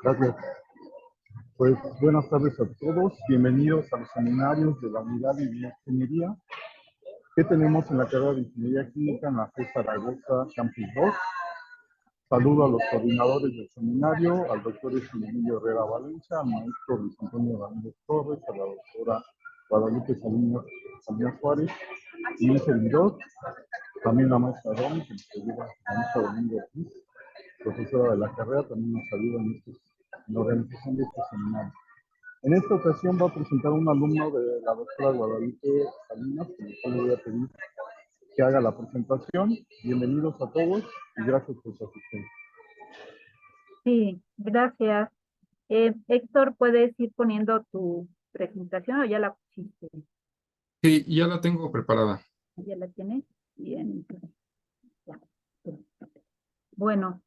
Gracias. Pues buenas tardes a todos. Bienvenidos a los seminarios de la unidad de bioingeniería que tenemos en la carrera de Ingeniería Química en la FES Zaragoza Campus 2. Saludo a los coordinadores del seminario, al doctor Emilio Herrera Valencia, al maestro Luis Antonio Ramírez Torres, a la doctora Guadalupe Salinas Juárez y un servidor, también la maestra Domi, que nos ayuda, la maestra Domingo Ortiz, profesora de la carrera, también nos ayuda en la organización de este seminario. En esta ocasión va a presentar un alumno de la doctora Guadalupe Salinas, que le voy a pedir que haga la presentación. Bienvenidos a todos y gracias por su asistencia. Sí, gracias. Héctor, ¿puedes ir poniendo tu presentación o ya la pusiste? Sí, ya la tengo preparada. ¿Ya la tienes? Bien. Ya. Bueno,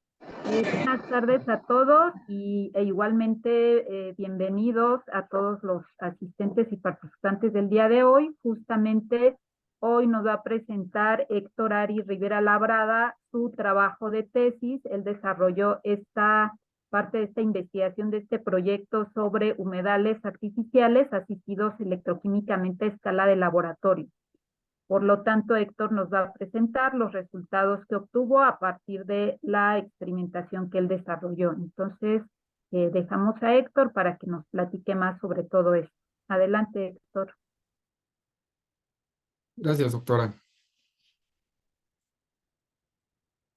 buenas tardes a todos e igualmente bienvenidos a todos los asistentes y participantes del día de hoy. Justamente hoy nos va a presentar Héctor Ari Rivera Labrada su trabajo de tesis. Él desarrolló esta parte de esta investigación de este proyecto sobre humedales artificiales asistidos electroquímicamente a escala de laboratorio. Por lo tanto, Héctor nos va a presentar los resultados que obtuvo a partir de la experimentación que él desarrolló. Entonces, dejamos a Héctor para que nos platique más sobre todo esto. Adelante, Héctor. Gracias, doctora.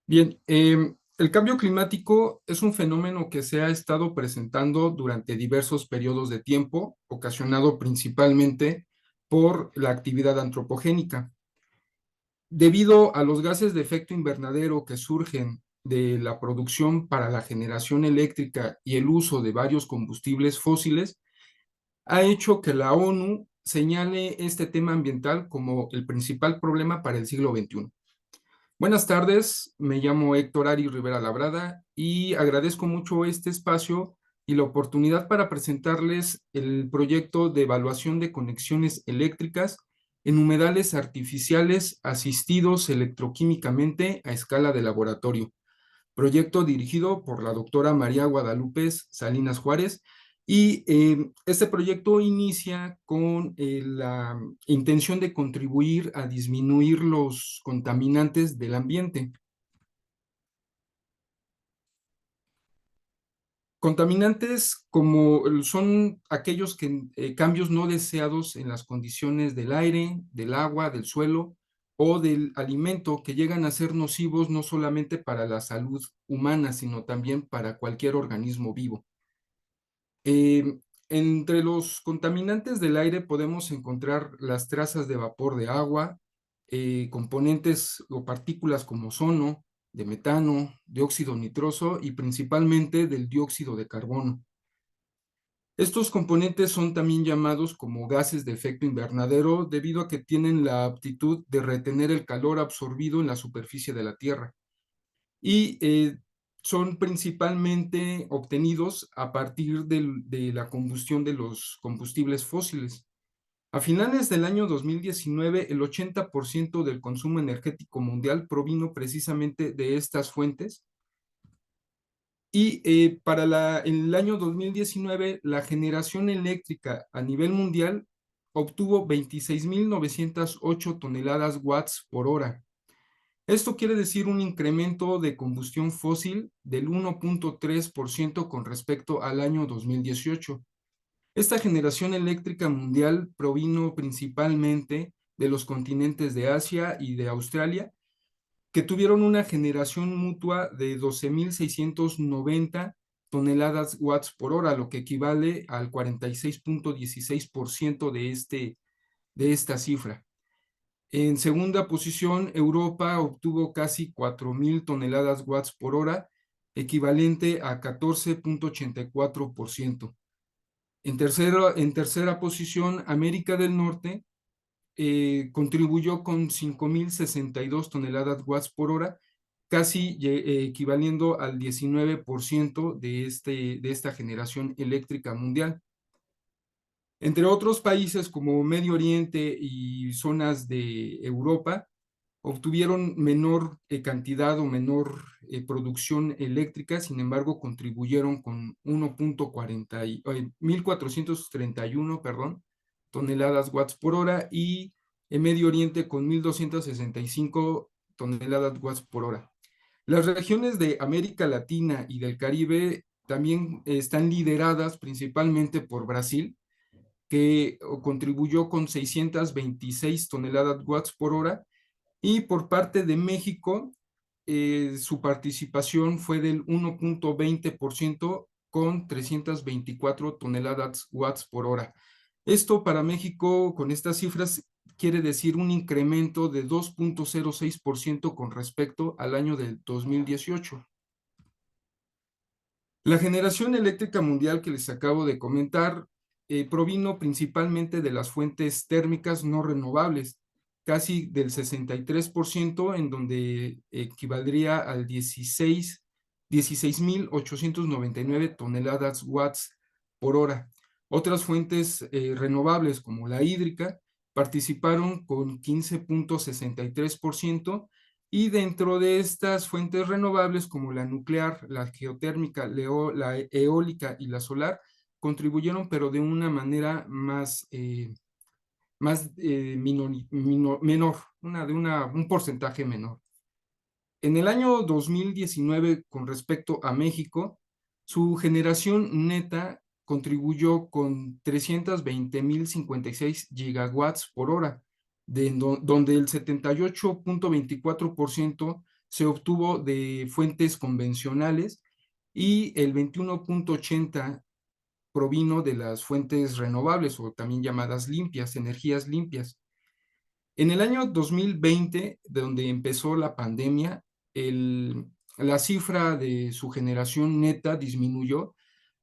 Bien, el cambio climático es un fenómeno que se ha estado presentando durante diversos periodos de tiempo, ocasionado principalmente por la actividad antropogénica. Debido a los gases de efecto invernadero que surgen de la producción para la generación eléctrica y el uso de varios combustibles fósiles, ha hecho que la ONU señale este tema ambiental como el principal problema para el siglo XXI. Buenas tardes, me llamo Héctor Ari Rivera Labrada y agradezco mucho este espacio y la oportunidad para presentarles el proyecto de evaluación de conexiones eléctricas en humedales artificiales asistidos electroquímicamente a escala de laboratorio. Proyecto dirigido por la doctora María Guadalupe Salinas Juárez, y este proyecto inicia con la intención de contribuir a disminuir los contaminantes del ambiente. Contaminantes como son aquellos cambios no deseados en las condiciones del aire, del agua, del suelo o del alimento, que llegan a ser nocivos no solamente para la salud humana, sino también para cualquier organismo vivo. Entre los contaminantes del aire podemos encontrar las trazas de vapor de agua, componentes o partículas como ozono, de metano, dióxido nitroso y principalmente del dióxido de carbono. Estos componentes son también llamados como gases de efecto invernadero debido a que tienen la aptitud de retener el calor absorbido en la superficie de la Tierra. Y son principalmente obtenidos a partir de la combustión de los combustibles fósiles. A finales del año 2019, el 80% del consumo energético mundial provino precisamente de estas fuentes. Y en el año 2019, la generación eléctrica a nivel mundial obtuvo 26.908 toneladas watts por hora. Esto quiere decir un incremento de combustión fósil del 1.3% con respecto al año 2018. Esta generación eléctrica mundial provino principalmente de los continentes de Asia y de Australia, que tuvieron una generación mutua de 12.690 toneladas watts por hora, lo que equivale al 46.16% de esta cifra. En segunda posición, Europa obtuvo casi 4.000 toneladas watts por hora, equivalente a 14.84%. En tercera posición, América del Norte contribuyó con 5.062 toneladas watts por hora, casi equivaliendo al 19% de esta generación eléctrica mundial. Entre otros países como Medio Oriente y zonas de Europa, obtuvieron menor cantidad o menor producción eléctrica, sin embargo, contribuyeron con 1.431, perdón, toneladas watts por hora, y en Medio Oriente con 1.265 toneladas watts por hora. Las regiones de América Latina y del Caribe también están lideradas principalmente por Brasil, que contribuyó con 626 toneladas watts por hora, y por parte de México, su participación fue del 1.20% con 324 toneladas watts por hora. Esto para México, con estas cifras, quiere decir un incremento de 2.06% con respecto al año del 2018. La generación eléctrica mundial que les acabo de comentar provino principalmente de las fuentes térmicas no renovables, casi del 63%, en donde equivaldría al 16.899 toneladas watts por hora. Otras fuentes renovables, como la hídrica, participaron con 15.63%, y dentro de estas fuentes renovables, como la nuclear, la geotérmica, la eólica y la solar, contribuyeron, pero de una manera menor, un porcentaje menor. En el año 2019, con respecto a México, su generación neta contribuyó con 320.056 gigawatts por hora, donde el 78.24% se obtuvo de fuentes convencionales y el 21.80% provino de las fuentes renovables, o también llamadas limpias, energías limpias. En el año 2020, de donde empezó la pandemia, la cifra de su generación neta disminuyó.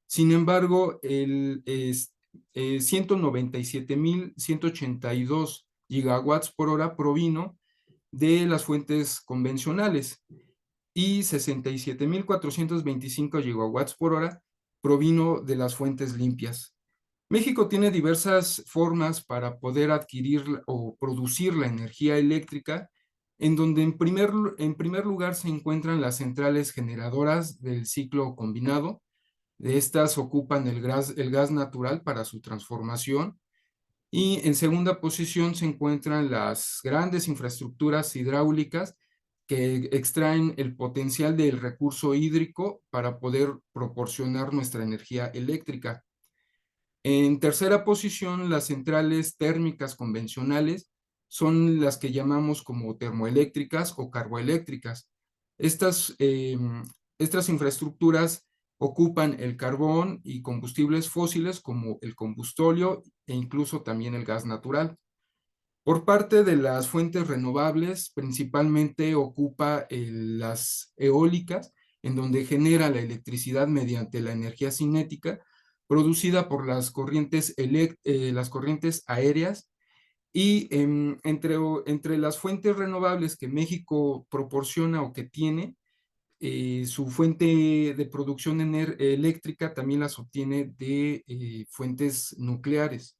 Sin embargo, 197.182 gigawatts por hora provino de las fuentes convencionales, y 67.425 gigawatts por hora provino de las fuentes limpias. México tiene diversas formas para poder adquirir o producir la energía eléctrica, en donde en primer lugar se encuentran las centrales generadoras del ciclo combinado. De estas ocupan el gas natural para su transformación, y en segunda posición se encuentran las grandes infraestructuras hidráulicas que extraen el potencial del recurso hídrico para poder proporcionar nuestra energía eléctrica. En tercera posición, las centrales térmicas convencionales son las que llamamos como termoeléctricas o carboeléctricas. Estas infraestructuras ocupan el carbón y combustibles fósiles como el combustóleo e incluso también el gas natural. Por parte de las fuentes renovables, principalmente ocupa las eólicas, en donde genera la electricidad mediante la energía cinética producida por las corrientes aéreas. Y entre las fuentes renovables que México proporciona o que tiene, su fuente de producción eléctrica también las obtiene de fuentes nucleares.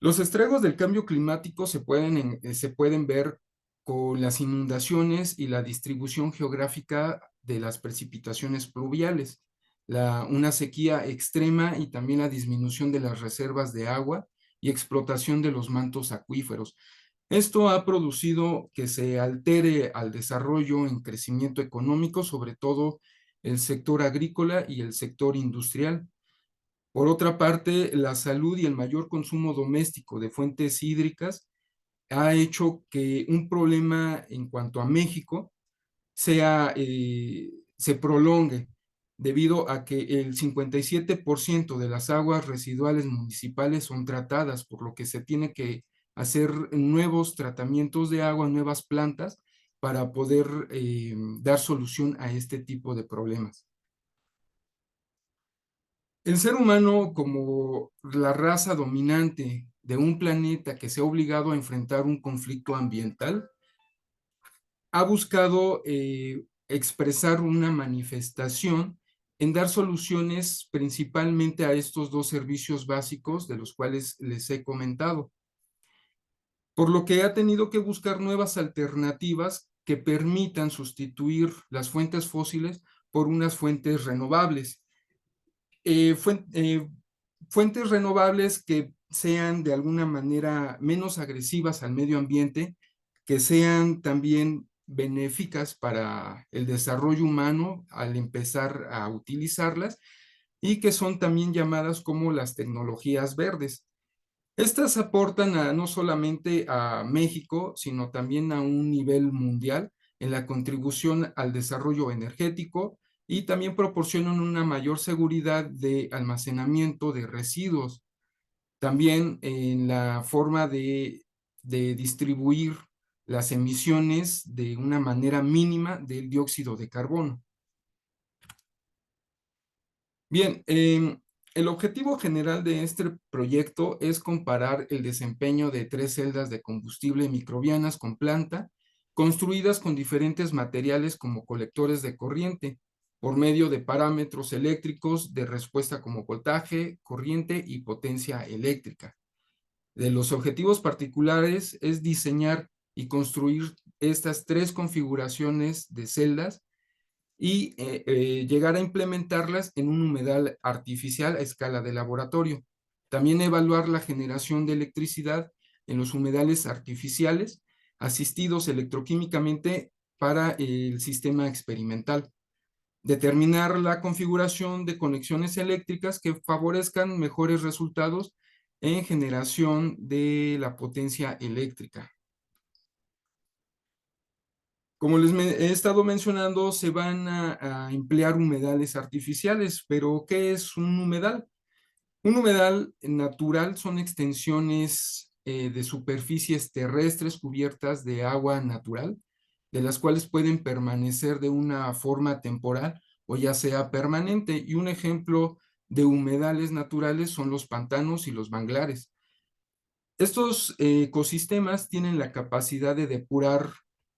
Los estragos del cambio climático se pueden ver con las inundaciones y la distribución geográfica de las precipitaciones pluviales, una sequía extrema y también la disminución de las reservas de agua y explotación de los mantos acuíferos. Esto ha producido que se altere al desarrollo en crecimiento económico, sobre todo el sector agrícola y el sector industrial. Por otra parte, la salud y el mayor consumo doméstico de fuentes hídricas ha hecho que un problema en cuanto a México se prolongue, debido a que el 57% de las aguas residuales municipales son tratadas, por lo que se tiene que hacer nuevos tratamientos de agua, nuevas plantas, para poder dar solución a este tipo de problemas. El ser humano, como la raza dominante de un planeta que se ha obligado a enfrentar un conflicto ambiental, ha buscado expresar una manifestación en dar soluciones principalmente a estos dos servicios básicos de los cuales les he comentado. por lo que ha tenido que buscar nuevas alternativas que permitan sustituir las fuentes fósiles por unas fuentes renovables. Fuentes renovables que sean de alguna manera menos agresivas al medio ambiente, que sean también benéficas para el desarrollo humano al empezar a utilizarlas, y que son también llamadas como las tecnologías verdes. Estas aportan no solamente a México, sino también a un nivel mundial en la contribución al desarrollo energético, y también proporcionan una mayor seguridad de almacenamiento de residuos. También en la forma de distribuir las emisiones de una manera mínima del dióxido de carbono. Bien, el objetivo general de este proyecto es comparar el desempeño de 3 celdas de combustible microbianas con planta, construidas con diferentes materiales como colectores de corriente, por medio de parámetros eléctricos de respuesta como voltaje, corriente y potencia eléctrica. De los objetivos particulares es diseñar y construir estas 3 configuraciones de celdas y llegar a implementarlas en un humedal artificial a escala de laboratorio. También evaluar la generación de electricidad en los humedales artificiales asistidos electroquímicamente para el sistema experimental. Determinar la configuración de conexiones eléctricas que favorezcan mejores resultados en generación de la potencia eléctrica. Como les he estado mencionando, se van a emplear humedales artificiales, pero ¿qué es un humedal? Un humedal natural son extensiones de superficies terrestres cubiertas de agua natural, de las cuales pueden permanecer de una forma temporal o ya sea permanente. Y un ejemplo de humedales naturales son los pantanos y los manglares. Estos ecosistemas tienen la capacidad de depurar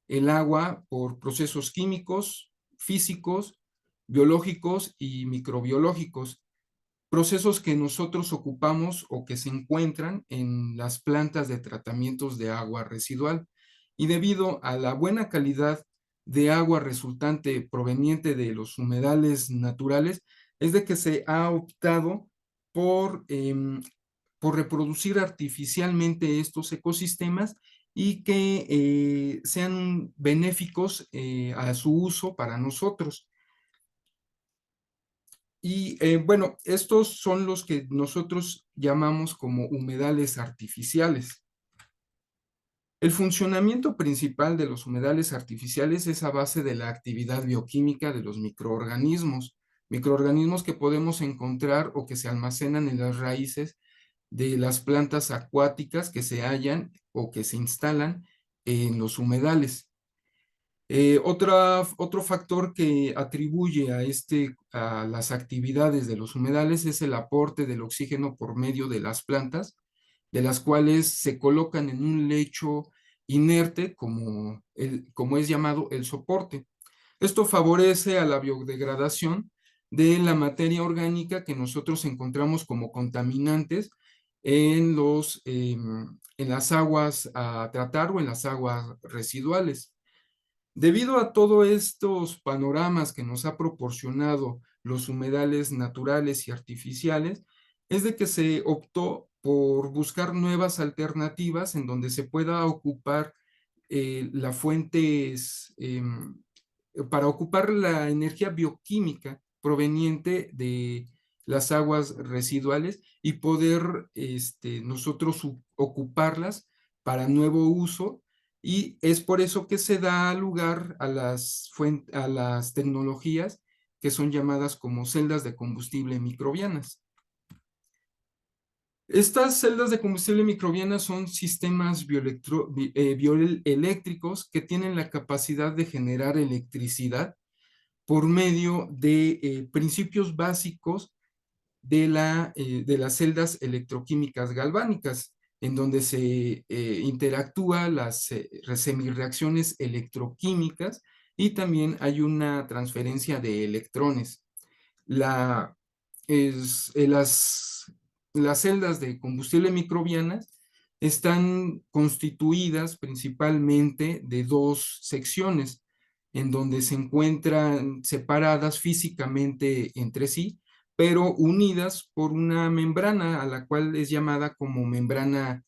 el agua por procesos químicos, físicos, biológicos y microbiológicos, procesos que nosotros ocupamos o que se encuentran en las plantas de tratamientos de agua residual. Y debido a la buena calidad de agua resultante proveniente de los humedales naturales, es de que se ha optado por reproducir artificialmente estos ecosistemas y que sean benéficos a su uso para nosotros. Y bueno, estos son los que nosotros llamamos como humedales artificiales. El funcionamiento principal de los humedales artificiales es a base de la actividad bioquímica de los microorganismos que podemos encontrar o que se almacenan en las raíces de las plantas acuáticas que se hallan o que se instalan en los humedales. Otro factor que atribuye a las actividades de los humedales es el aporte del oxígeno por medio de las plantas, de las cuales se colocan en un lecho inerte, como es llamado el soporte. Esto favorece a la biodegradación de la materia orgánica que nosotros encontramos como contaminantes en las aguas a tratar o en las aguas residuales. Debido a todos estos panoramas que nos ha proporcionado los humedales naturales y artificiales, es de que se optó por buscar nuevas alternativas en donde se pueda ocupar las fuentes, para ocupar la energía bioquímica proveniente de las aguas residuales y poder nosotros ocuparlas para nuevo uso. Y es por eso que se da lugar a las tecnologías que son llamadas como celdas de combustible microbianas. Estas celdas de combustible microbianas son sistemas bioeléctricos que tienen la capacidad de generar electricidad por medio de principios básicos de las celdas electroquímicas galvánicas, en donde se interactúan las semireacciones electroquímicas y también hay una transferencia de electrones. Las celdas de combustible microbianas están constituidas principalmente de dos secciones, en donde se encuentran separadas físicamente entre sí, pero unidas por una membrana a la cual es llamada como membrana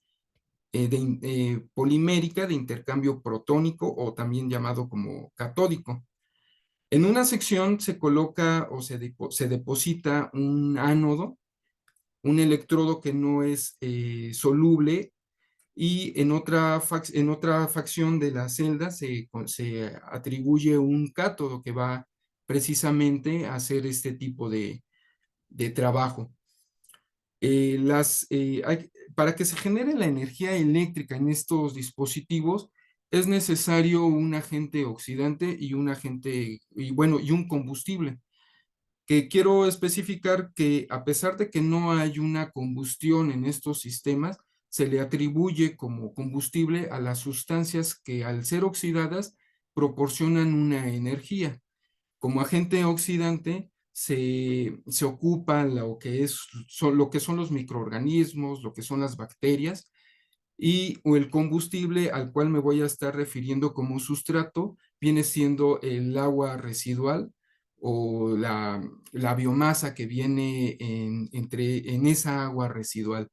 polimérica de intercambio protónico o también llamado como catódico. En una sección se coloca o se deposita un ánodo, un electrodo que no es soluble, y en otra facción de la celda se atribuye un cátodo que va precisamente a hacer este tipo de trabajo. Para que se genere la energía eléctrica en estos dispositivos es necesario un agente oxidante y y un combustible, que quiero especificar que a pesar de que no hay una combustión en estos sistemas, se le atribuye como combustible a las sustancias que al ser oxidadas proporcionan una energía. Como agente oxidante se ocupa lo que son los microorganismos, lo que son las bacterias, o el combustible al cual me voy a estar refiriendo como sustrato viene siendo el agua residual o la biomasa que viene en esa agua residual.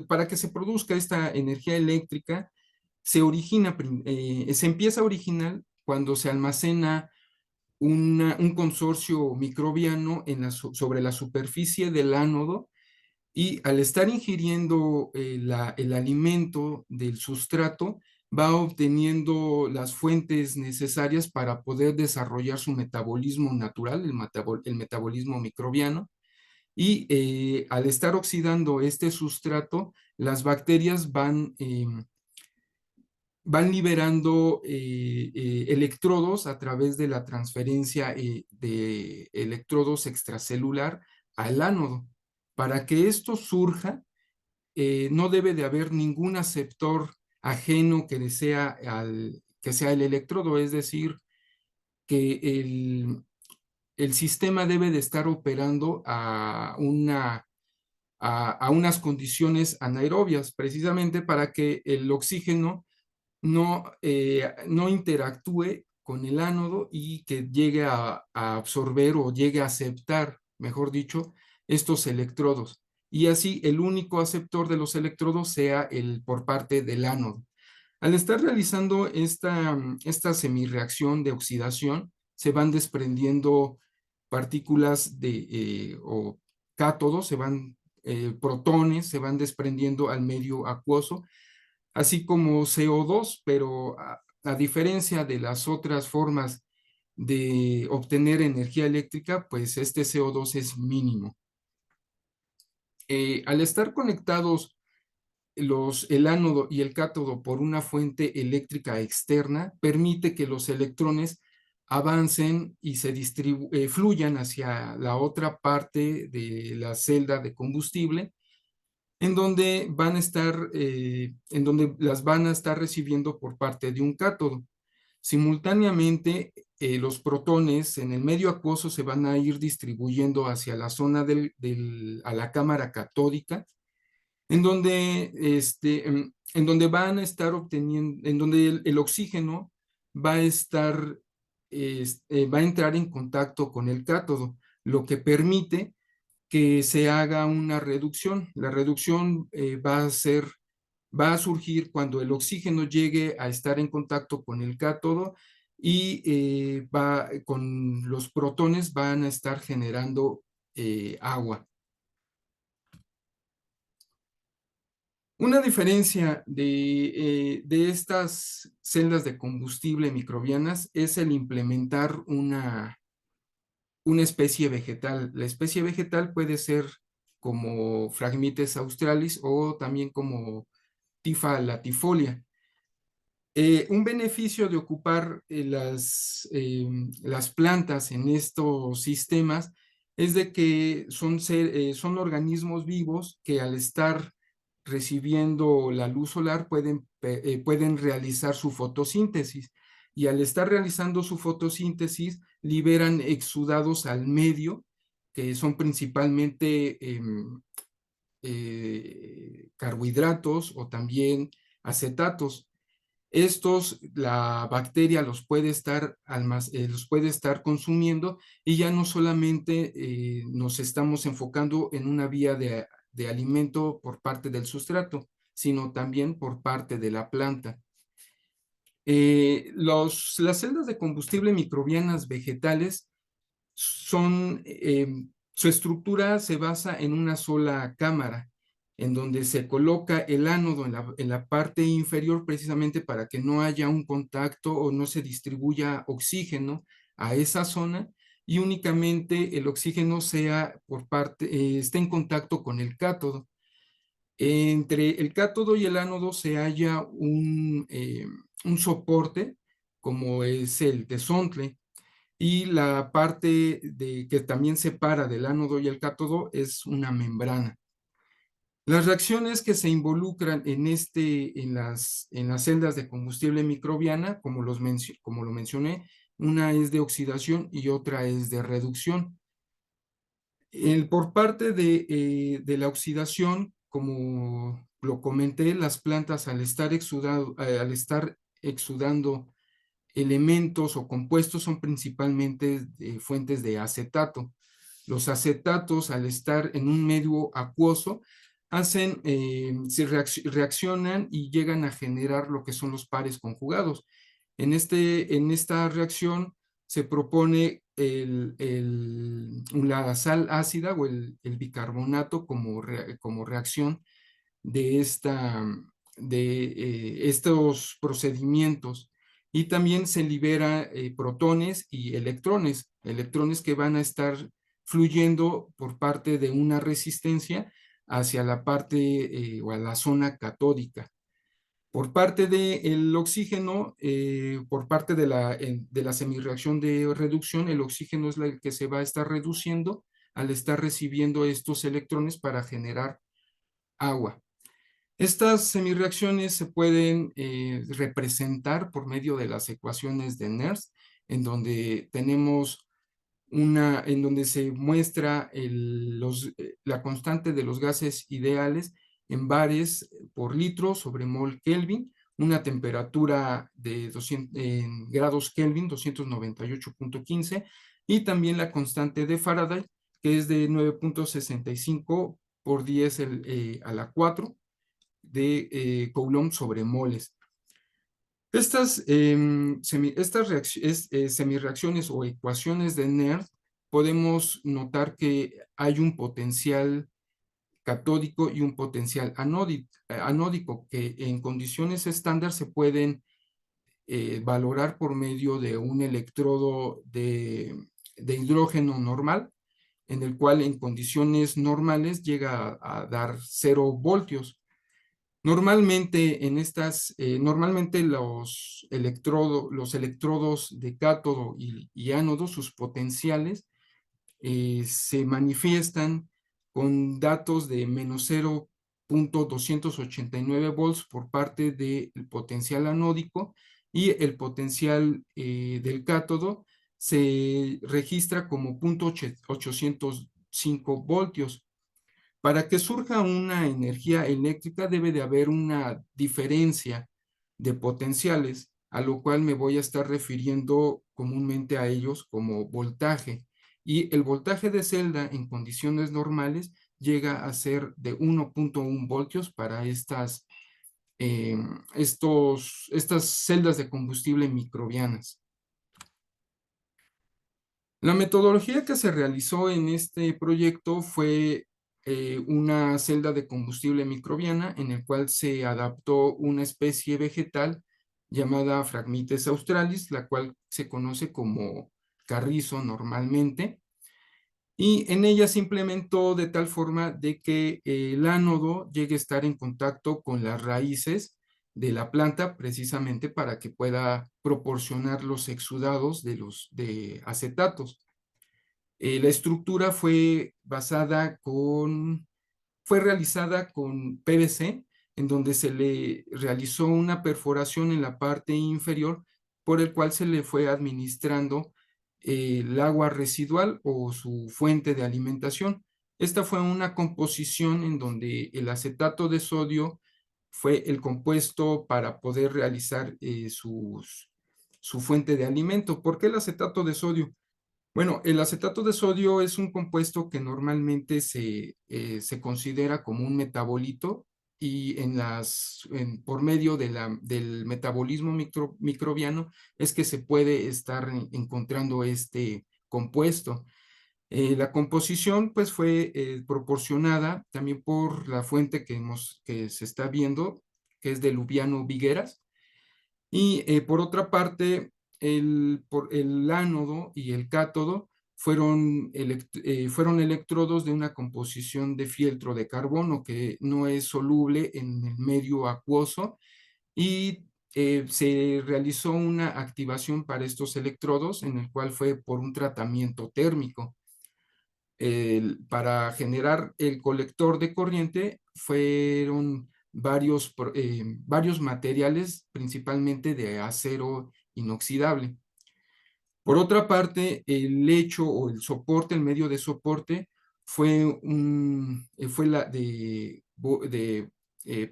Para que se produzca esta energía eléctrica, se empieza a originar cuando se almacena un consorcio microbiano sobre la superficie del ánodo, y al estar ingiriendo el alimento del sustrato, va obteniendo las fuentes necesarias para poder desarrollar su metabolismo natural, el metabolismo microbiano. Y al estar oxidando este sustrato, las bacterias van liberando electrodos a través de la transferencia de electrodos extracelular al ánodo. Para que esto surja, no debe de haber ningún aceptor ajeno que sea el electrodo, es decir, que el sistema debe de estar operando a unas condiciones anaerobias, precisamente para que el oxígeno no interactúe con el ánodo y que llegue a absorber o llegue a aceptar, mejor dicho, estos electrodos. Y así el único aceptor de los electrodos sea por parte del ánodo. Al estar realizando esta semirreacción de oxidación, se van desprendiendo partículas o cátodos, protones, se van desprendiendo al medio acuoso, así como CO2, pero a diferencia de las otras formas de obtener energía eléctrica, pues este CO2 es mínimo. Al estar conectados el ánodo y el cátodo por una fuente eléctrica externa, permite que los electrones avancen y fluyan hacia la otra parte de la celda de combustible, en donde las van a estar recibiendo por parte de un cátodo. Simultáneamente, los protones en el medio acuoso se van a ir distribuyendo hacia la zona a la cámara catódica, en donde van a estar obteniendo, en donde el oxígeno va a va a entrar en contacto con el cátodo, lo que permite que se haga una reducción. La reducción va a surgir cuando el oxígeno llegue a estar en contacto con el cátodo y con los protones van a estar generando agua. Una diferencia de estas celdas de combustible microbianas es el implementar una especie vegetal. La especie vegetal puede ser como Phragmites australis o también como Tifa latifolia. Un beneficio de ocupar las plantas en estos sistemas es de que son organismos vivos que al estar recibiendo la luz solar pueden realizar su fotosíntesis, y al estar realizando su fotosíntesis liberan exudados al medio, que son principalmente carbohidratos o también acetatos. Estos, la bacteria los puede estar consumiendo y ya no solamente nos estamos enfocando en una vía de alimento por parte del sustrato, sino también por parte de la planta. Las celdas de combustible microbianas vegetales su estructura se basa en una sola cámara, en donde se coloca el ánodo en la parte inferior precisamente para que no haya un contacto o no se distribuya oxígeno a esa zona y únicamente el oxígeno esté en contacto con el cátodo. Entre el cátodo y el ánodo se halla un soporte, como es el tesontle, y la parte que también separa del ánodo y el cátodo es una membrana. Las reacciones que se involucran en las celdas de combustible microbiana, como lo mencioné, una es de oxidación y otra es de reducción. Por parte de la oxidación, como lo comenté, las plantas al estar exudando elementos o compuestos son principalmente fuentes de acetato. Los acetatos, al estar en un medio acuoso, reaccionan y llegan a generar lo que son los pares conjugados. En esta reacción se propone la sal ácida o el bicarbonato como reacción de estos procedimientos. Y también se libera protones y electrones que van a estar fluyendo por parte de una resistencia hacia la parte o a la zona catódica. Por parte del oxígeno, por parte de la semirreacción de reducción, el oxígeno es el que se va a estar reduciendo al estar recibiendo estos electrones para generar agua. Estas semirreacciones se pueden representar por medio de las ecuaciones de Nernst, en donde en donde se muestra la constante de los gases ideales en bares por litro sobre mol Kelvin, una temperatura de 200 en grados Kelvin, 298.15, y también la constante de Faraday, que es de 9.65 por 10 a la 4 de Coulomb sobre moles. Estas semirreacciones o ecuaciones de Nernst podemos notar que hay un potencial catódico y un potencial anódico que en condiciones estándar se pueden valorar por medio de un electrodo de hidrógeno normal, en el cual en condiciones normales llega a dar 0 voltios. Normalmente normalmente los electrodos de cátodo y ánodo, sus potenciales, se manifiestan con datos de menos 0.289 volts por parte del potencial anódico y el potencial del cátodo se registra como 0.805 voltios. Para que surja una energía eléctrica debe de haber una diferencia de potenciales, a lo cual me voy a estar refiriendo comúnmente a ellos como voltaje. Y el voltaje de celda en condiciones normales llega a ser de 1.1 voltios para estas celdas de combustible microbianas. La metodología que se realizó en este proyecto fue una celda de combustible microbiana en el cual se adaptó una especie vegetal llamada Phragmites australis, la cual se conoce como carrizo normalmente, y en ella se implementó de tal forma de que el ánodo llegue a estar en contacto con las raíces de la planta precisamente para que pueda proporcionar los exudados de acetatos. La estructura fue realizada con PVC, en donde se le realizó una perforación en la parte inferior por el cual se le fue administrando el agua residual o su fuente de alimentación, Esta fue una composición en donde el acetato de sodio fue el compuesto para poder realizar su fuente de alimento. ¿Por qué el acetato de sodio? Bueno, el acetato de sodio es un compuesto que normalmente se considera como un metabolito y por medio del metabolismo microbiano es que se puede estar encontrando este compuesto. La composición pues fue proporcionada también por la fuente que se está viendo, que es de Lubiano Vigueras, y por otra parte, el ánodo y el cátodo fueron electrodos de una composición de fieltro de carbono que no es soluble en el medio acuoso y se realizó una activación para estos electrodos en el cual fue por un tratamiento térmico. Para generar el colector de corriente fueron varios materiales, principalmente de acero inoxidable. Por otra parte, el lecho o el soporte, el medio de soporte, fue la de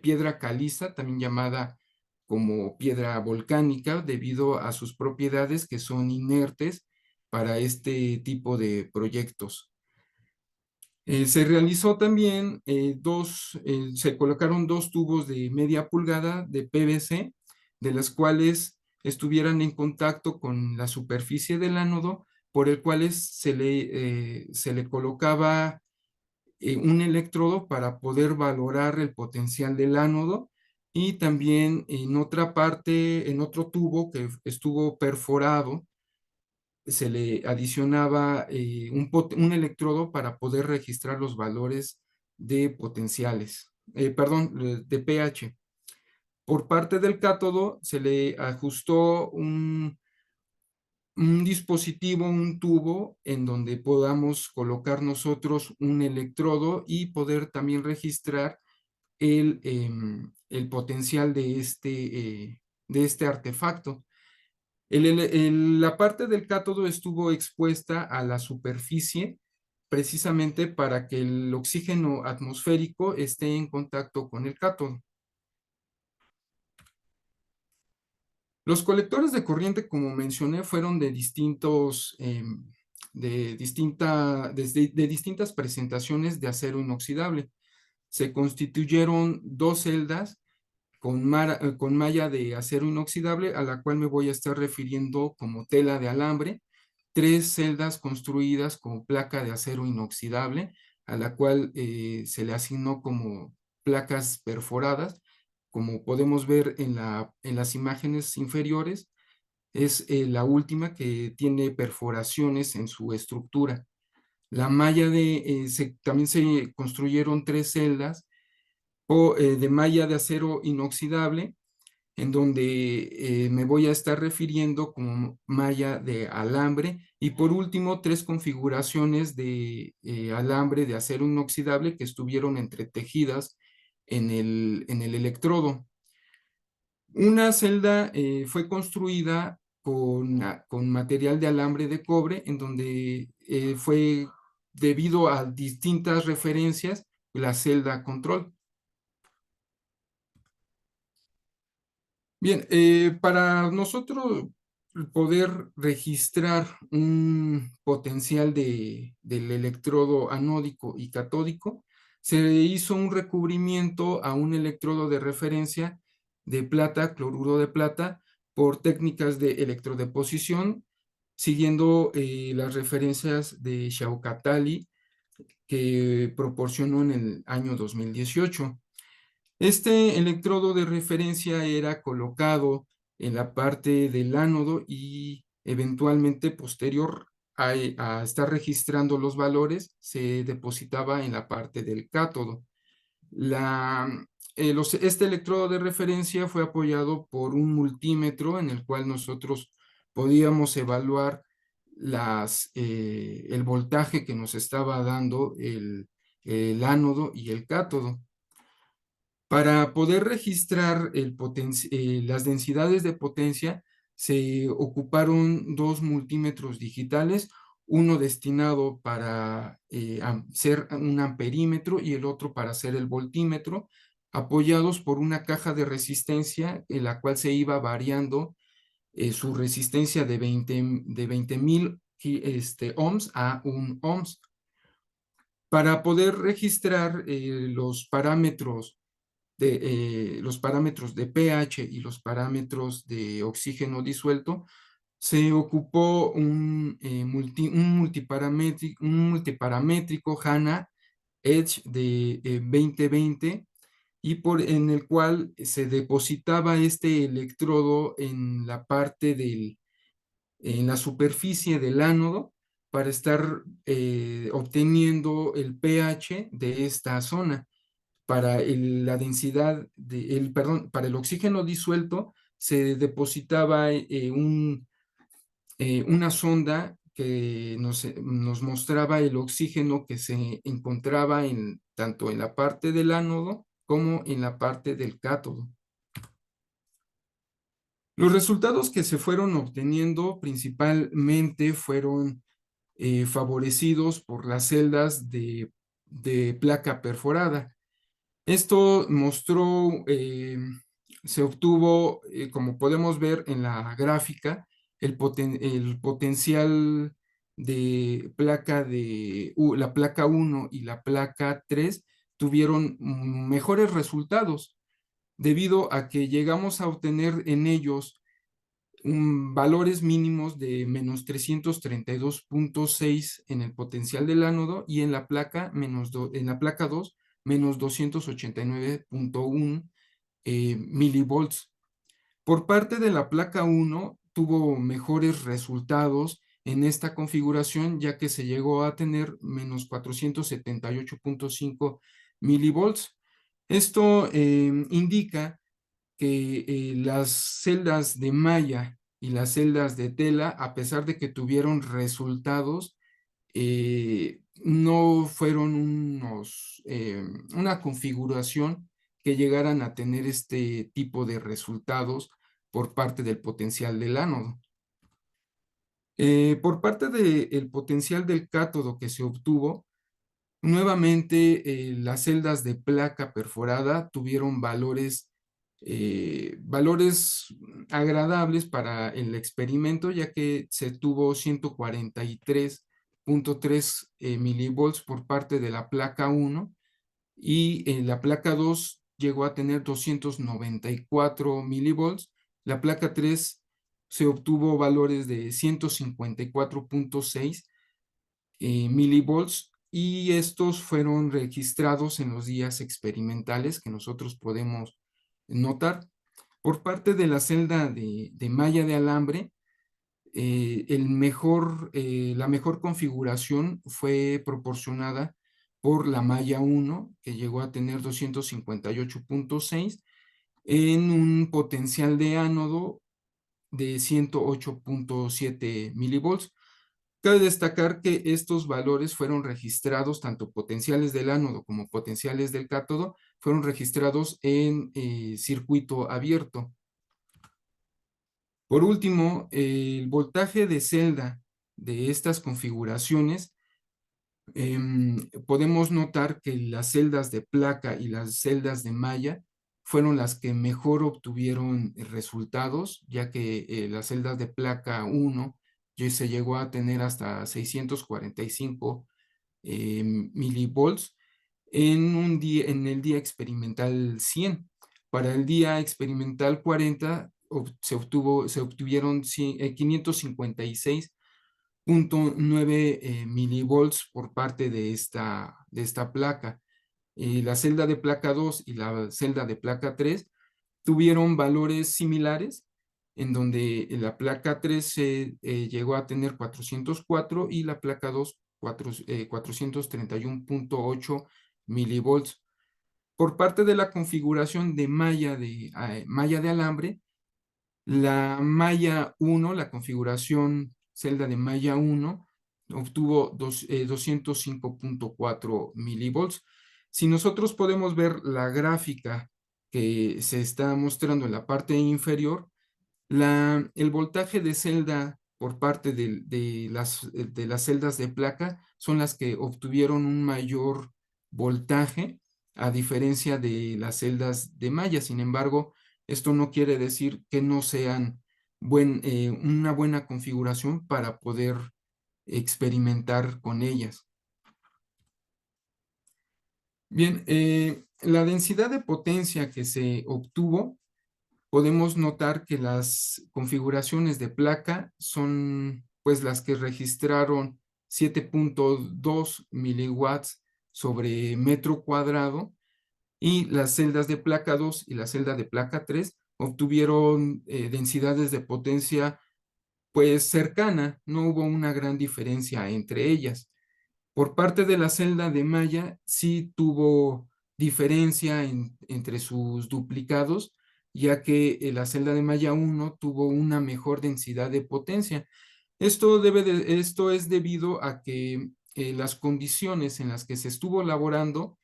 piedra caliza, también llamada como piedra volcánica, debido a sus propiedades que son inertes para este tipo de proyectos. Se realizó también se colocaron 2 tubos de media pulgada de PVC, de las cuales estuvieran en contacto con la superficie del ánodo, por el cual se le colocaba un electrodo para poder valorar el potencial del ánodo, y también en otra parte, en otro tubo que estuvo perforado, se le adicionaba un electrodo para poder registrar los valores de potenciales, perdón, de pH. Por parte del cátodo se le ajustó un dispositivo, un tubo, en donde podamos colocar nosotros un electrodo y poder también registrar el potencial de este artefacto. La parte del cátodo estuvo expuesta a la superficie precisamente para que el oxígeno atmosférico esté en contacto con el cátodo. Los colectores de corriente, como mencioné, fueron de distintas presentaciones de acero inoxidable. Se constituyeron 2 celdas con malla de acero inoxidable, a la cual me voy a estar refiriendo como tela de alambre, 3 celdas construidas con placa de acero inoxidable, a la cual se le asignó como placas perforadas, como podemos ver en las imágenes inferiores. Es la última que tiene perforaciones en su estructura. También se construyeron 3 celdas de malla de acero inoxidable, en donde me voy a estar refiriendo como malla de alambre, y por último 3 configuraciones de alambre de acero inoxidable que estuvieron entretejidas en el electrodo. Una celda fue construida con material de alambre de cobre, en donde fue, debido a distintas referencias, la celda control. Bien, para nosotros poder registrar un potencial del electrodo anódico y catódico, se hizo un recubrimiento a un electrodo de referencia de plata, cloruro de plata, por técnicas de electrodeposición, siguiendo las referencias de Shaukat-Ali, que proporcionó en el año 2018. Este electrodo de referencia era colocado en la parte del ánodo y eventualmente posterior a estar registrando los valores, se depositaba en la parte del cátodo. Este electrodo de referencia fue apoyado por un multímetro en el cual nosotros podíamos evaluar el voltaje que nos estaba dando el ánodo y el cátodo. Para poder registrar las densidades de potencia, se ocuparon 2 multímetros digitales, uno destinado para ser un amperímetro y el otro para ser el voltímetro, apoyados por una caja de resistencia en la cual se iba variando su resistencia de 20,000 ohms a 1 ohms. Para poder registrar los parámetros de pH y los parámetros de oxígeno disuelto, se ocupó un multiparamétrico HANA Edge de 2020 y en el cual se depositaba este electrodo en la parte en la superficie del ánodo para estar obteniendo el pH de esta zona. Para la densidad para el oxígeno disuelto se depositaba una sonda que nos mostraba el oxígeno que se encontraba tanto en la parte del ánodo como en la parte del cátodo. Los resultados que se fueron obteniendo principalmente fueron favorecidos por las celdas de placa perforada. Esto se obtuvo, como podemos ver en la gráfica, el potencial de la placa 1 y la placa 3 tuvieron mejores resultados debido a que llegamos a obtener en ellos valores mínimos de menos 332.6 en el potencial del ánodo y en la placa 2 menos 289.1 milivolts. Por parte de la placa 1 tuvo mejores resultados en esta configuración, ya que se llegó a tener menos 478.5 milivolts. Esto indica que las celdas de malla y las celdas de tela, a pesar de que tuvieron resultados, no fueron una configuración que llegaran a tener este tipo de resultados por parte del potencial del ánodo. Por parte del potencial del cátodo que se obtuvo, nuevamente las celdas de placa perforada tuvieron valores agradables para el experimento, ya que se tuvo 143.3 milivolts por parte de la placa 1 y la placa 2 llegó a tener 294 milivolts. La placa 3 se obtuvo valores de 154.6 milivolts y estos fueron registrados en los días experimentales que nosotros podemos notar. Por parte de la celda de malla de alambre, la mejor configuración fue proporcionada por la malla 1, que llegó a tener 258.6 en un potencial de ánodo de 108.7 milivolts. Cabe destacar que estos valores fueron registrados, tanto potenciales del ánodo como potenciales del cátodo, fueron registrados en circuito abierto. Por último, el voltaje de celda de estas configuraciones, podemos notar que las celdas de placa y las celdas de malla fueron las que mejor obtuvieron resultados, ya que las celdas de placa 1 se llegó a tener hasta 645 milivolts en el día experimental 100. Para el día experimental 40 se obtuvieron 556.9 milivolts por parte de esta placa. La celda de placa 2 y la celda de placa 3 tuvieron valores similares, en donde la placa 3 se llegó a tener 404 y la placa 2 431.8 milivolts. Por parte de la configuración de malla de alambre, la malla 1, la configuración celda de malla 1, obtuvo 205.4 milivolts. Si nosotros podemos ver la gráfica que se está mostrando en la parte inferior, el voltaje de celda por parte de las celdas de placa son las que obtuvieron un mayor voltaje a diferencia de las celdas de malla. Sin embargo, esto no quiere decir que no sean una buena configuración para poder experimentar con ellas. Bien, la densidad de potencia que se obtuvo, podemos notar que las configuraciones de placa son pues las que registraron 7.2 miliwatts sobre metro cuadrado, y las celdas de placa 2 y la celda de placa 3 obtuvieron densidades de potencia pues cercana, no hubo una gran diferencia entre ellas. Por parte de la celda de malla, sí tuvo diferencia entre sus duplicados, ya que la celda de malla 1 tuvo una mejor densidad de potencia. Esto es debido a que las condiciones en las que se estuvo laborando,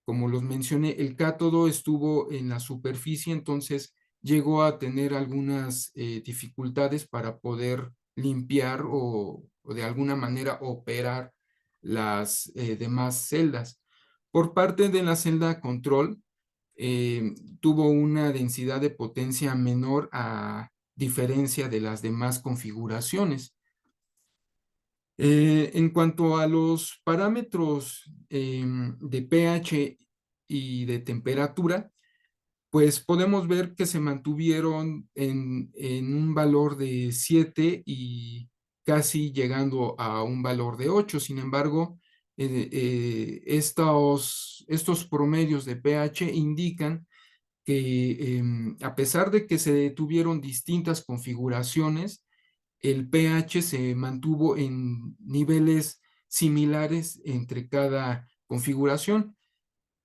como los mencioné, el cátodo estuvo en la superficie, entonces llegó a tener algunas dificultades para poder limpiar o de alguna manera operar las demás celdas. Por parte de la celda control, tuvo una densidad de potencia menor a diferencia de las demás configuraciones. En cuanto a los parámetros de pH y de temperatura, pues podemos ver que se mantuvieron en un valor de 7 y casi llegando a un valor de 8. Sin embargo, estos promedios de pH indican que a pesar de que se tuvieron distintas configuraciones, el pH se mantuvo en niveles similares entre cada configuración.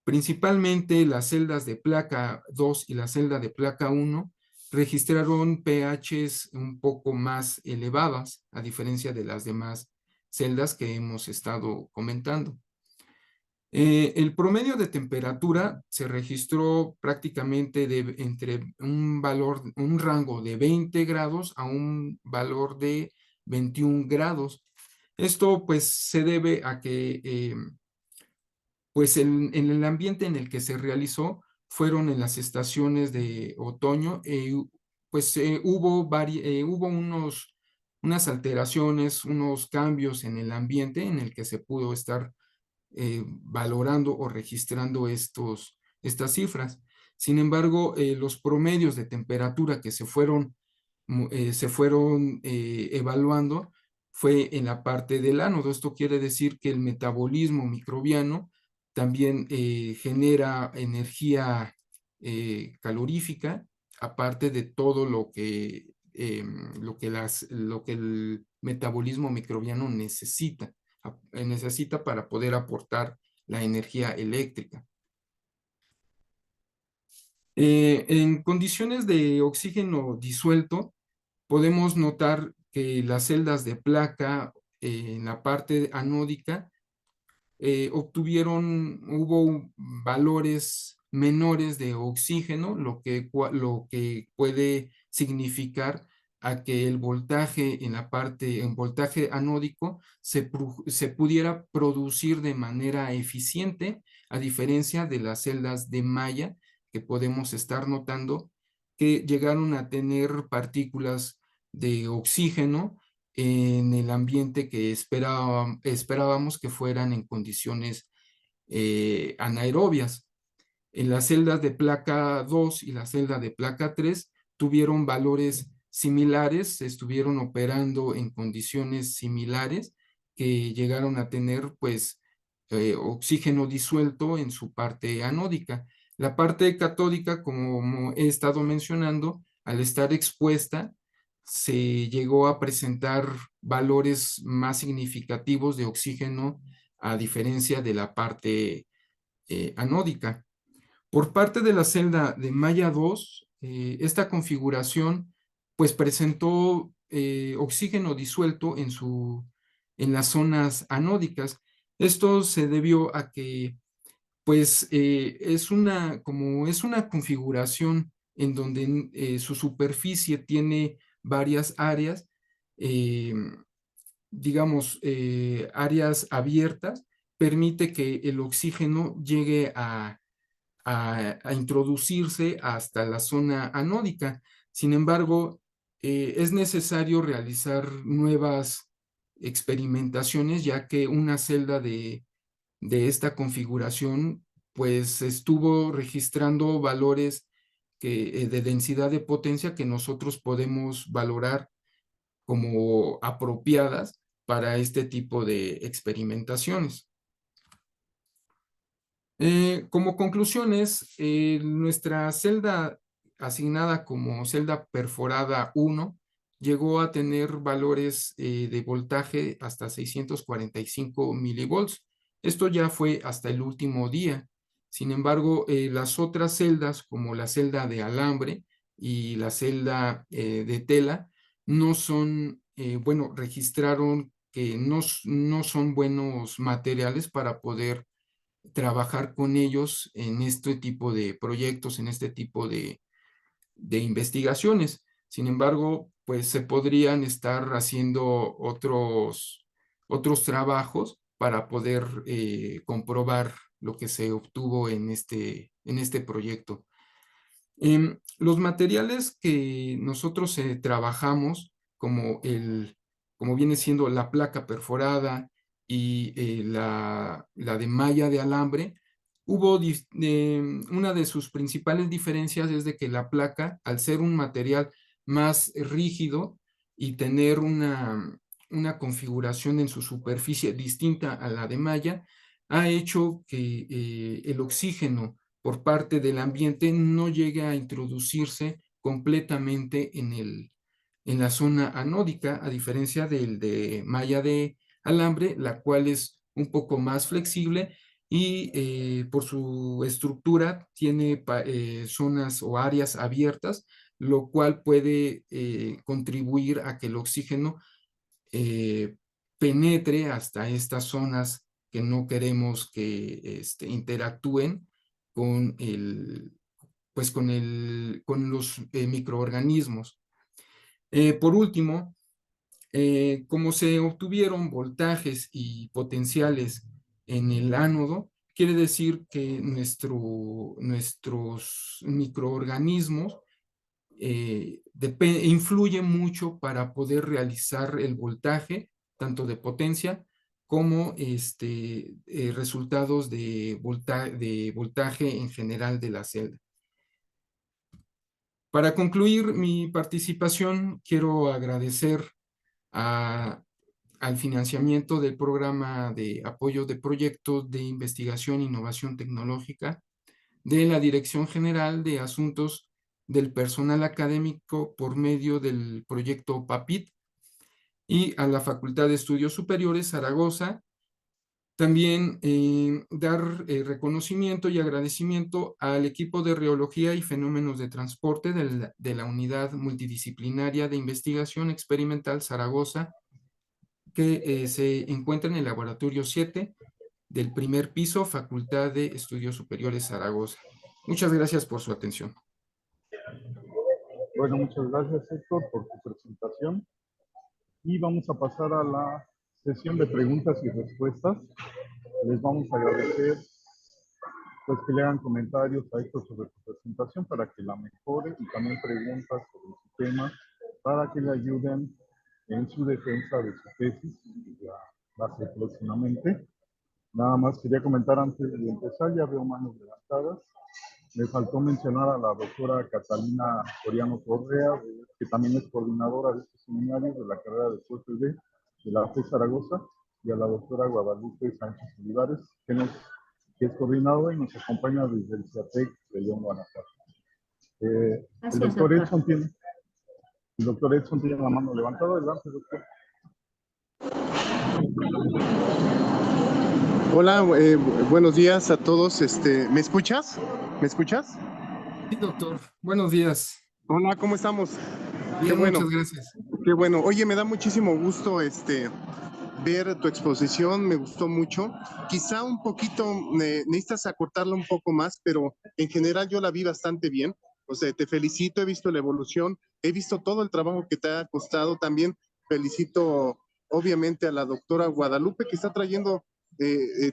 Principalmente las celdas de placa 2 y la celda de placa 1 registraron pHs un poco más elevadas, a diferencia de las demás celdas que hemos estado comentando. El promedio de temperatura se registró prácticamente entre un rango de 20 grados a un valor de 21 grados. Esto pues se debe a que pues en el ambiente en el que se realizó fueron en las estaciones de otoño, pues hubo unas alteraciones, unos cambios en el ambiente en el que se pudo estar valorando o registrando estas cifras. Sin embargo, los promedios de temperatura que se fueron evaluando fue en la parte del ánodo. Esto quiere decir que el metabolismo microbiano también genera energía calorífica, aparte de todo lo que el metabolismo microbiano necesita para poder aportar la energía eléctrica. En condiciones de oxígeno disuelto, podemos notar que las celdas de placa en la parte anódica hubo valores menores de oxígeno, lo que puede significar a que el voltaje en voltaje anódico se pudiera producir de manera eficiente, a diferencia de las celdas de malla que podemos estar notando que llegaron a tener partículas de oxígeno en el ambiente que esperábamos que fueran en condiciones anaerobias. En las celdas de placa 2 y la celda de placa 3 tuvieron valores similares, estuvieron operando en condiciones similares, que llegaron a tener pues oxígeno disuelto en su parte anódica. La parte catódica, como he estado mencionando, al estar expuesta, se llegó a presentar valores más significativos de oxígeno, a diferencia de la parte anódica. Por parte de la celda de malla 2, esta configuración pues presentó oxígeno disuelto en las zonas anódicas. Esto se debió a que pues como es una configuración en donde su superficie tiene varias áreas, digamos, áreas abiertas, permite que el oxígeno llegue a introducirse hasta la zona anódica. Sin embargo, es necesario realizar nuevas experimentaciones, ya que una celda de esta configuración pues estuvo registrando valores de densidad de potencia que nosotros podemos valorar como apropiadas para este tipo de experimentaciones. Como conclusiones, nuestra celda asignada como celda perforada 1 llegó a tener valores de voltaje hasta 645 milivolts. Esto ya fue hasta el último día. Sin embargo, las otras celdas, como la celda de alambre y la celda de tela, no son, bueno, registraron que no son buenos materiales para poder trabajar con ellos en este tipo de proyectos, en este tipo de investigaciones. Sin embargo, pues se podrían estar haciendo otros trabajos para poder comprobar lo que se obtuvo en este proyecto. Los materiales que nosotros trabajamos, como viene siendo la placa perforada y la de malla de alambre, una de sus principales diferencias es de que la placa, al ser un material más rígido y tener una configuración en su superficie distinta a la de malla, ha hecho que el oxígeno por parte del ambiente no llegue a introducirse completamente en la zona anódica, a diferencia del de malla de alambre, la cual es un poco más flexible y por su estructura tiene zonas o áreas abiertas, lo cual puede contribuir a que el oxígeno eh, penetre hasta estas zonas que no queremos que interactúen con con los microorganismos. Por último, como se obtuvieron voltajes y potenciales en el ánodo, quiere decir que nuestros microorganismos influye mucho para poder realizar el voltaje, tanto de potencia como resultados de voltaje en general de la celda. Para concluir mi participación, quiero agradecer al financiamiento del programa de apoyo de proyectos de investigación e innovación tecnológica de la Dirección General de Asuntos del Personal Académico por medio del proyecto PAPIT y a la Facultad de Estudios Superiores Zaragoza. También dar reconocimiento y agradecimiento al equipo de Rheología y Fenómenos de Transporte de la Unidad Multidisciplinaria de Investigación Experimental Zaragoza, que se encuentra en el Laboratorio 7 del primer piso, Facultad de Estudios Superiores Zaragoza. Muchas gracias por su atención. Bueno, muchas gracias, Héctor, por tu presentación. Y vamos a pasar a la sesión de preguntas y respuestas. Les vamos a agradecer pues, que le hagan comentarios a Héctor sobre su presentación para que la mejore y también preguntas sobre su tema para que le ayuden en su defensa de su tesis, que ya va a ser próximamente. Nada más quería comentar antes de empezar, ya veo manos levantadas. Me faltó mencionar a la doctora Catalina Soriano Correa, que también es coordinadora de este seminario de la carrera de PhD de la FE Zaragoza, y a la doctora Guadalupe Sánchez Olivares, que es coordinadora y nos acompaña desde el CIATEC de León, Guanajuato. El doctor Edson tiene la mano levantada. Adelante, doctor. Hola, buenos días a todos. ¿Me escuchas? ¿Me escuchas? Sí, doctor. Buenos días. Hola, ¿cómo estamos? Bien, Qué bueno. muchas gracias. Qué bueno. Oye, me da muchísimo gusto ver tu exposición, me gustó mucho. Quizá un poquito, necesitas acortarla un poco más, pero en general yo la vi bastante bien. O sea, te felicito, he visto la evolución, he visto todo el trabajo que te ha costado también. felicito obviamente a la doctora Guadalupe, que está trayendo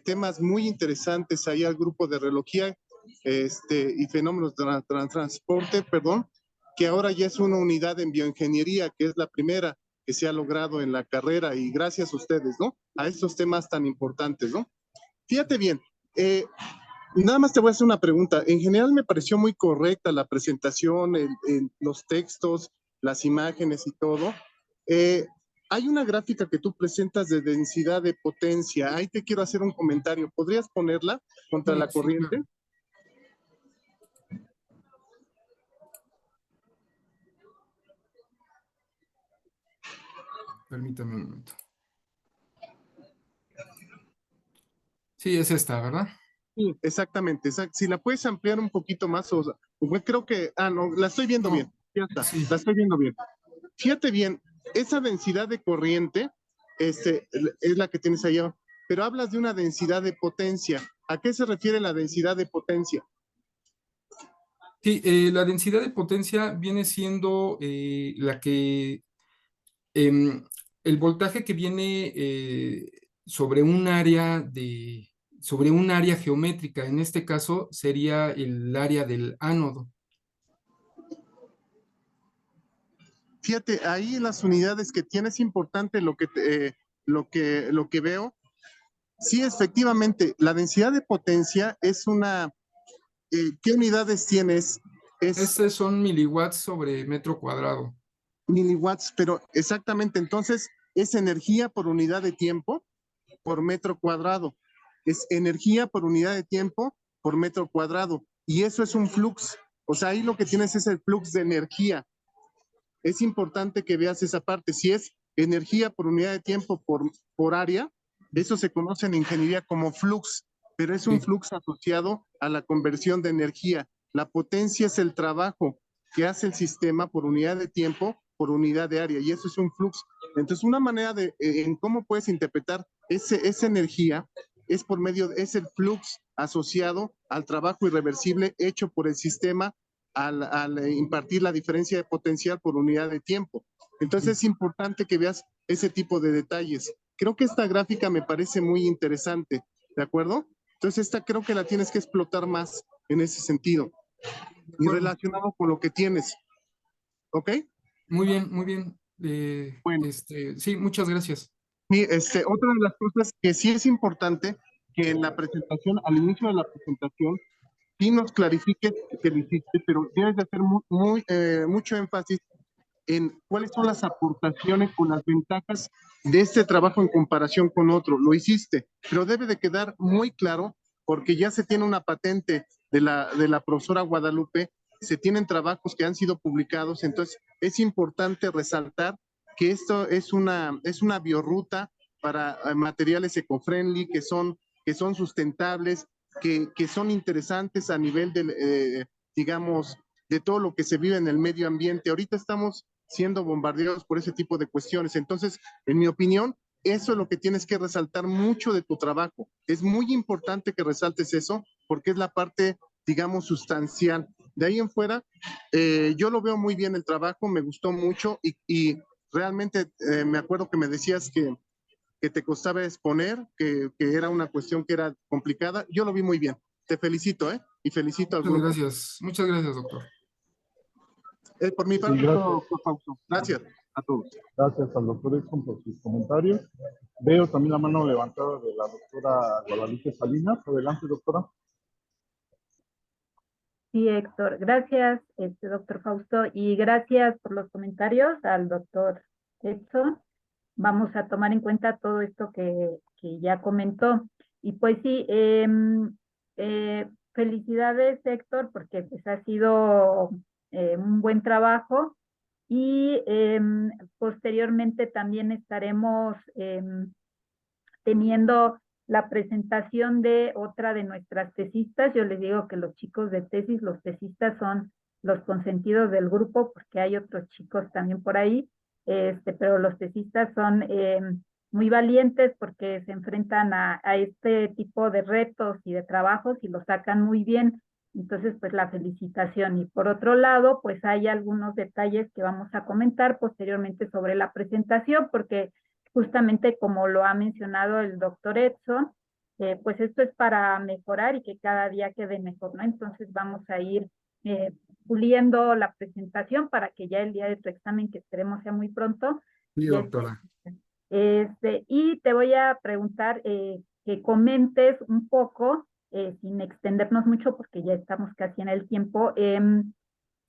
temas muy interesantes ahí al grupo de relojía y fenómenos de transporte, perdón, que ahora ya es una unidad en bioingeniería, que es la primera que se ha logrado en la carrera, y gracias a ustedes, ¿no? A estos temas tan importantes, ¿no? Fíjate bien, nada más te voy a hacer una pregunta. En general me pareció muy correcta la presentación, los textos, las imágenes y todo. Hay una gráfica que tú presentas de densidad de potencia. Ahí te quiero hacer un comentario. ¿Podrías ponerla contra la Sí, corriente? claro. Permítame un momento. Sí, es esta, ¿verdad? Sí, exactamente. Si la puedes ampliar un poquito más, o sea, pues creo que, no, la estoy viendo No, bien. Ya está, sí. la estoy viendo bien. Fíjate bien, esa densidad de corriente es la que tienes allá, pero hablas de una densidad de potencia. ¿A qué se refiere la densidad de potencia? Sí, la densidad de potencia viene siendo la que, el voltaje que viene sobre un área sobre un área geométrica. En este caso sería el área del ánodo. Fíjate, ahí en las unidades que tienes, importante lo que veo. Sí, efectivamente, la densidad de potencia es ¿qué unidades tienes? Es Estos son miliwatts sobre metro cuadrado. miliwatts, pero exactamente, entonces es energía por unidad de tiempo por metro cuadrado. Es energía por unidad de tiempo por metro cuadrado. Y eso es un flux. O sea, ahí lo que tienes es el flux de energía. Es importante que veas esa parte. Si es energía por unidad de tiempo por área, eso se conoce en ingeniería como flux, pero es un Sí, flux asociado a la conversión de energía. La potencia es el trabajo que hace el sistema por unidad de tiempo, por unidad de área, y eso es un flux. Entonces, una manera en cómo puedes interpretar esa energía es el flux asociado al trabajo irreversible hecho por el sistema al impartir la diferencia de potencial por unidad de tiempo. Entonces es importante que veas ese tipo de detalles. Creo que esta gráfica me parece muy interesante, ¿de acuerdo? Entonces esta creo que la tienes que explotar más en ese sentido de y acuerdo. relacionado con lo que tienes, ¿ok? Muy bien, muy bien. Bueno, Sí, muchas gracias. y otra de las cosas que sí es importante que en la presentación, al inicio de la presentación, sí nos clarifiques que lo hiciste, pero debes de hacer mucho énfasis en cuáles son las aportaciones o las ventajas de este trabajo en comparación con otro. Lo hiciste, pero debe de quedar muy claro porque ya se tiene una patente de la profesora Guadalupe, se tienen trabajos que han sido publicados, entonces es importante resaltar que esto es una biorruta para materiales eco-friendly, que son sustentables, que son interesantes a nivel digamos, de todo lo que se vive en el medio ambiente. Ahorita estamos siendo bombardeados por ese tipo de cuestiones. Entonces, en mi opinión, eso es lo que tienes que resaltar mucho de tu trabajo. Es muy importante que resaltes eso porque es la parte, digamos, sustancial. De ahí en fuera, yo lo veo muy bien el trabajo, me gustó mucho y realmente me acuerdo que me decías que te costaba exponer, que era una cuestión que era complicada. Yo lo vi muy bien. Te felicito, ¿eh? Y felicito al Muchas grupo. gracias. Muchas gracias, doctor. Por mi Sí, parte, gracias. todo, Fausto. Gracias a todos. Gracias al doctor Edson por sus comentarios. Veo también la mano levantada de la doctora Guadalupe Salinas. Adelante, doctora. Sí, Héctor, gracias, doctor Fausto, y gracias por los comentarios al doctor Edson. Vamos a tomar en cuenta todo esto que ya comentó. Y pues sí, felicidades, Héctor, porque pues ha sido un buen trabajo y posteriormente también estaremos teniendo la presentación de otra de nuestras tesistas. Yo les digo que los chicos de tesis, los tesistas son los consentidos del grupo, porque hay otros chicos también por ahí, pero los tesistas son muy valientes porque se enfrentan a este tipo de retos y de trabajos y lo sacan muy bien. Entonces, pues la felicitación. Y por otro lado, pues hay algunos detalles que vamos a comentar posteriormente sobre la presentación, porque justamente como lo ha mencionado el doctor Edson, pues esto es para mejorar y que cada día quede mejor, ¿no? Entonces vamos a ir puliendo la presentación para que ya el día de tu examen, que esperemos sea muy pronto, Sí, ya esté. doctora. Y te voy a preguntar que comentes un poco, sin extendernos mucho porque ya estamos casi en el tiempo,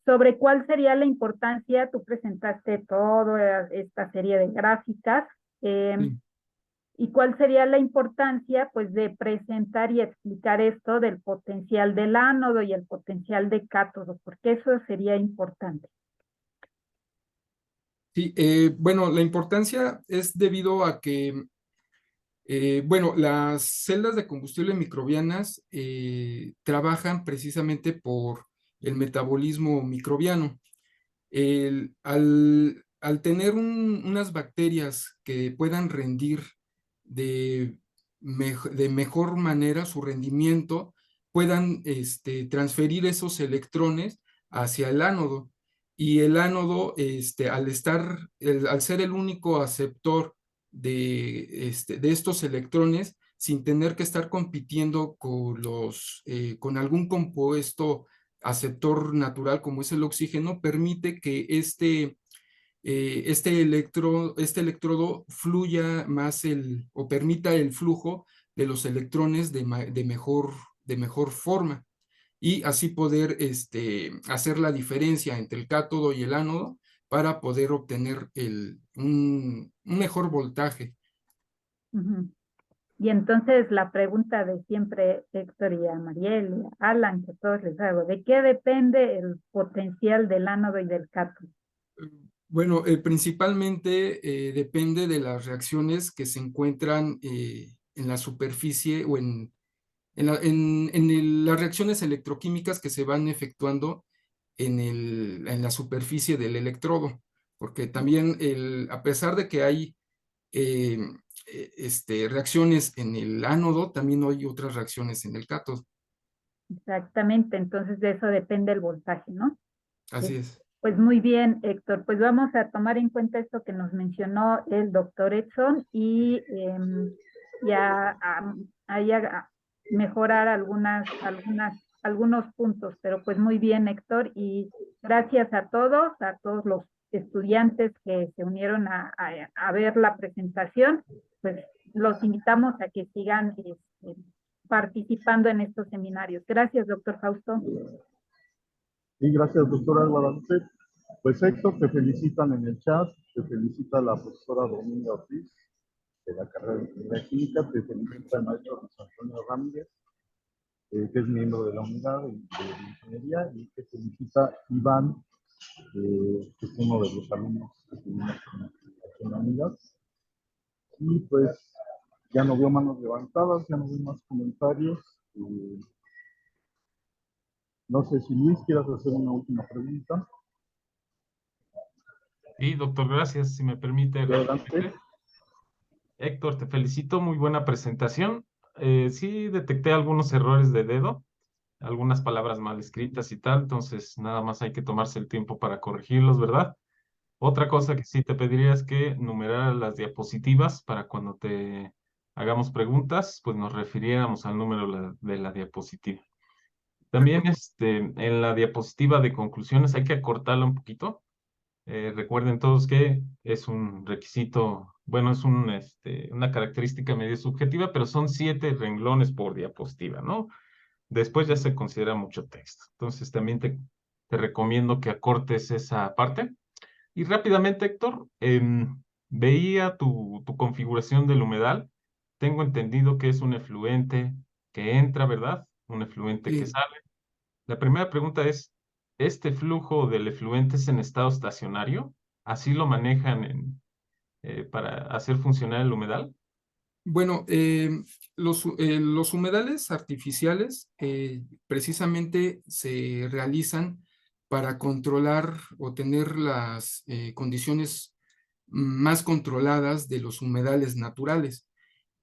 sobre cuál sería la importancia. Tú presentaste toda esta serie de gráficas, Sí. y cuál sería la importancia, pues, de presentar y explicar esto del potencial del ánodo y el potencial de cátodo, porque eso sería importante. Sí, bueno, la importancia es debido a que, bueno, las celdas de combustible microbianas trabajan precisamente por el metabolismo microbiano. Al tener unas bacterias que puedan rendir de, de mejor manera su rendimiento, puedan transferir esos electrones hacia el ánodo. Y el ánodo, al ser el único aceptor de estos electrones, sin tener que estar compitiendo con algún compuesto aceptor natural como es el oxígeno, permite que este electrodo fluya más o permita el flujo de los electrones de mejor forma, y así poder hacer la diferencia entre el cátodo y el ánodo para poder obtener un mejor voltaje. Ujú. Y entonces la pregunta de siempre, Héctor y a Mariel y a Alan, que todos les hago, ¿de qué depende el potencial del ánodo y del cátodo? Bueno, principalmente depende de las reacciones que se encuentran en la superficie o las reacciones electroquímicas que se van efectuando en la superficie del electrodo, porque también a pesar de que hay eh, reacciones en el ánodo, también hay otras reacciones en el cátodo. Exactamente, entonces de eso depende el voltaje, ¿no? Así es. Pues muy bien, Héctor, pues vamos a tomar en cuenta esto que nos mencionó el doctor Edson y ahí a mejorar algunos puntos, pero pues muy bien, Héctor, y gracias a todos los estudiantes que se unieron a ver la presentación, pues los invitamos a que sigan participando en estos seminarios. Gracias, doctor Fausto. Y gracias, doctora Guadalupe. Pues Héctor, te felicitan en el chat, te felicita la profesora Dominga Ortiz de la carrera de Ingeniería Química, te felicita el maestro Luis Antonio Ramírez, que es miembro de la unidad de Ingeniería, y te felicita Iván, que es uno de los alumnos que tenemos en la unidad. Y pues ya no veo manos levantadas, ya no veo más comentarios. No sé si Luis quieras hacer una última pregunta. Sí, doctor, gracias. Si me permite Adelante. rápidamente. Héctor, te felicito, muy buena presentación. Sí, detecté algunos errores de dedo, algunas palabras mal escritas y tal, entonces nada más hay que tomarse el tiempo para corregirlos, ¿verdad? Otra cosa que sí te pediría es que numeraras las diapositivas para cuando te hagamos preguntas, pues nos refiriéramos al número de la diapositiva. También en la diapositiva de conclusiones hay que acortarla un poquito. Recuerden todos que es un requisito, bueno, es una característica medio subjetiva, pero son 7 renglones por diapositiva, ¿no? Después ya se considera mucho texto. Entonces también te recomiendo que acortes esa parte. Y rápidamente, Héctor, veía tu configuración del humedal. Tengo entendido que es un efluente que entra, ¿verdad? Un efluente que Sí. sale. La primera pregunta es, ¿este flujo del efluente es en estado estacionario? ¿Así lo manejan para hacer funcionar el humedal? Bueno, los humedales artificiales precisamente se realizan para controlar o tener las condiciones más controladas de los humedales naturales,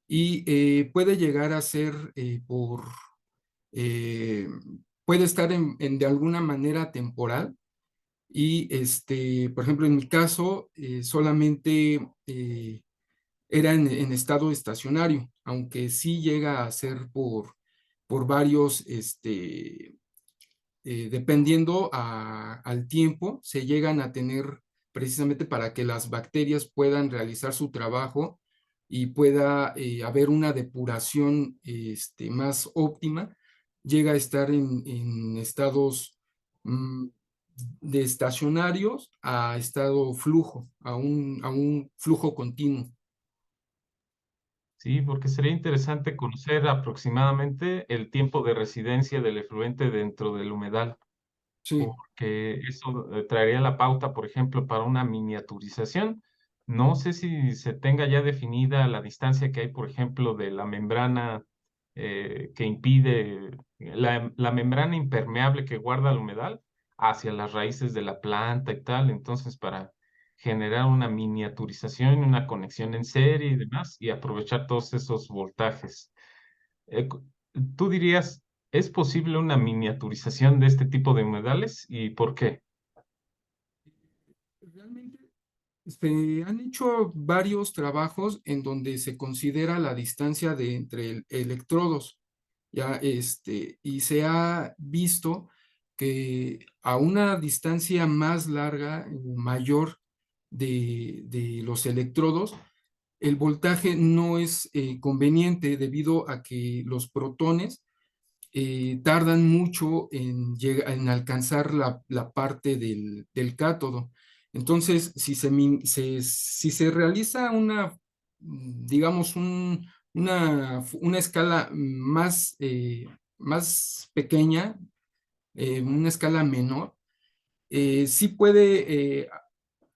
y puede llegar a ser eh, puede estar de alguna manera temporal. Y por ejemplo, en mi caso, solamente era en estado estacionario, aunque sí llega a ser por varios, dependiendo al tiempo, se llegan a tener precisamente para que las bacterias puedan realizar su trabajo y pueda haber una depuración más óptima, llega a estar en estados de estacionarios a estado flujo, a un flujo continuo. Sí, porque sería interesante conocer aproximadamente el tiempo de residencia del efluente dentro del humedal, Sí. porque eso traería la pauta, por ejemplo, para una miniaturización. No sé si se tenga ya definida la distancia que hay, por ejemplo, de la membrana que impide, la membrana impermeable que guarda el humedal hacia las raíces de la planta y tal. Entonces, para generar una miniaturización, una conexión en serie y demás, y aprovechar todos esos voltajes. Eh, cu- ¿Tú dirías, es posible una miniaturización de este tipo de humedales y por qué? Realmente se han hecho varios trabajos en donde se considera la distancia de entre electrodos, ya y se ha visto que a una distancia más larga o mayor de los electrodos, el voltaje no es conveniente debido a que los protones tardan mucho en alcanzar la parte del cátodo. Entonces, si se realiza digamos, una escala más pequeña, una escala menor, sí puede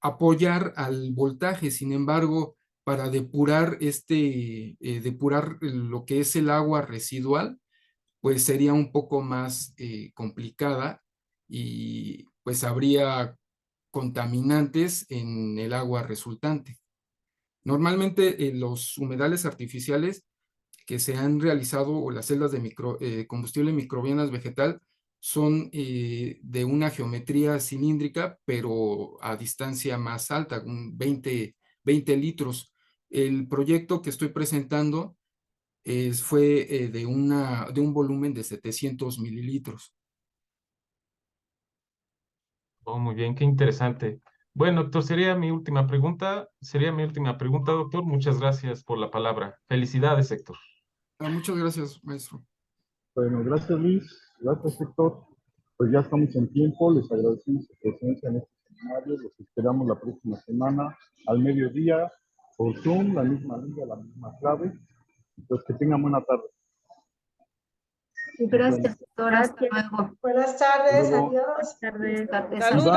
apoyar al voltaje. Sin embargo, para depurar lo que es el agua residual, pues sería un poco más complicada y pues habría contaminantes en el agua resultante. Normalmente los humedales artificiales que se han realizado o las celdas de combustible microbianas vegetal son de una geometría cilíndrica, pero a distancia más alta, 20 litros. El proyecto que estoy presentando fue de un volumen de 700 mililitros. Oh, muy bien, qué interesante. Bueno, doctor, sería mi última pregunta. Sería mi última pregunta, doctor. Muchas gracias por la palabra. Felicidades, Héctor. Muchas gracias, maestro. Bueno, gracias Luis, gracias Héctor. Pues ya estamos en tiempo, les agradecemos su presencia en este seminario, los esperamos la próxima semana al mediodía por Zoom, la misma liga, la misma clave. Pues que tengan buena tarde. Gracias, doctora. Hasta Gracias. luego. Buenas tardes, Luego. adiós. Buenas tardes. Hasta luego.